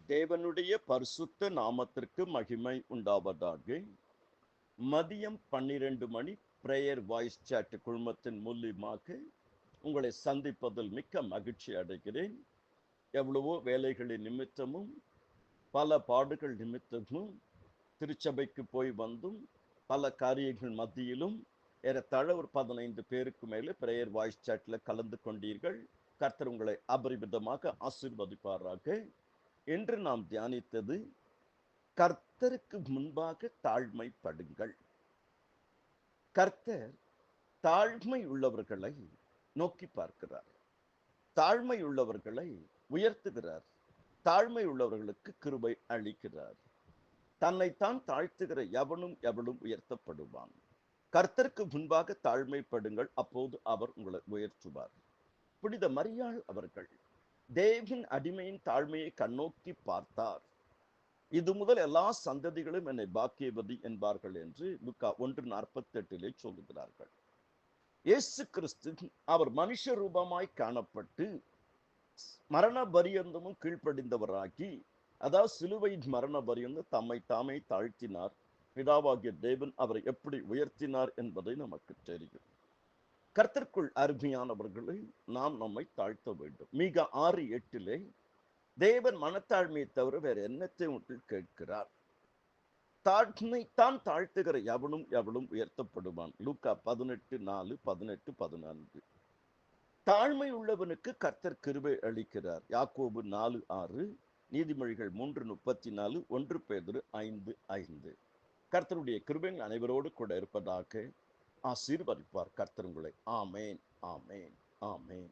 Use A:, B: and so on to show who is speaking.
A: தேவனுடைய பரிசுத்த நாமத்திற்கு மகிமை உண்டாவதாக. மதியம் 12 மணி பிரேயர் வாய்ஸ் சாட் குழுமத்தின் மூலியமாக உங்களை சந்திப்பதில் மிக்க மகிழ்ச்சி அடைகிறேன். எவ்வளவோ வேலைகளின் நிமித்தமும் பல பாடுகள் நிமித்தமும் திருச்சபைக்கு போய் வந்தும் பல காரியங்கள் மத்தியிலும் ஏறத்தாழ ஒரு 15 பேருக்கு மேலே பிரேயர் வாய்ஸ் சாட்ல கலந்து கொண்டீர்கள். கர்த்தர் உங்களை அபரிவிதமாக ஆசீர்வதிப்பாராக. என்று நாம் தியானித்தது, கர்த்தருக்கு முன்பாக தாழ்மைப்படுங்கள். கர்த்தர் தாழ்மை உள்ளவர்களை நோக்கி பார்க்கிறார், தாழ்மை உள்ளவர்களை உயர்த்துகிறார், தாழ்மை உள்ளவர்களுக்கு கிருபை அளிக்கிறார். தன்னைத்தான் தாழ்த்துகிற எவனும் எவளும் உயர்த்தப்படுவான். கர்த்தருக்கு முன்பாக தாழ்மைப்படுங்கள், அப்போது அவர் உங்களை உயர்த்துவார். புனித மரியாள் அவர்கள் தேவின் அடிமையின் தாழ்மையை கண்ணோக்கி பார்த்தார். இது முதல் எல்லா சந்ததிகளும் என்னை பாக்கியவதி என்பார்கள் என்று லூக்கா 1:48 சொல்லுகிறார்கள். இயேசு கிறிஸ்து அவர் மனுஷ ரூபமாய் காணப்பட்டு மரண பரியந்தமும் கீழ்ப்படிந்தவராகி, அதாவது சிலுவையின் மரண பரியந்தம் தம்மை தாமே தாழ்த்தினார். பிதாவாகிய தேவன் அவரை எப்படி உயர்த்தினார் என்பதை நமக்கு தெரியும். கர்த்தருக்குள் அருமையானவர்களை நாம் நம்மை தாழ்த்த வேண்டும். மீகா 6:8 தேவன் மனத்தாழ்மையை தவிர வேற என்னத்தை உங்கள் கேட்கிறார்? தாழ்மைத்தான் தாழ்த்துகிற எவனும் எவளும் உயர்த்தப்படுவான். லூக்கா 18:4, 18, 14. தாழ்மை உள்ளவனுக்கு கர்த்தர் கிருபை அளிக்கிறார். யாக்கோபு 4:6, நீதிமொழிகள் 3:34, 1 பேதுரு 5:5. கர்த்தருடைய கிருபை அனைவரோடு கூட இருப்பதாக. ஆசீர்வதிப்பார் கர்த்தர் உங்களை. ஆமேன், ஆமேன், ஆமேன்.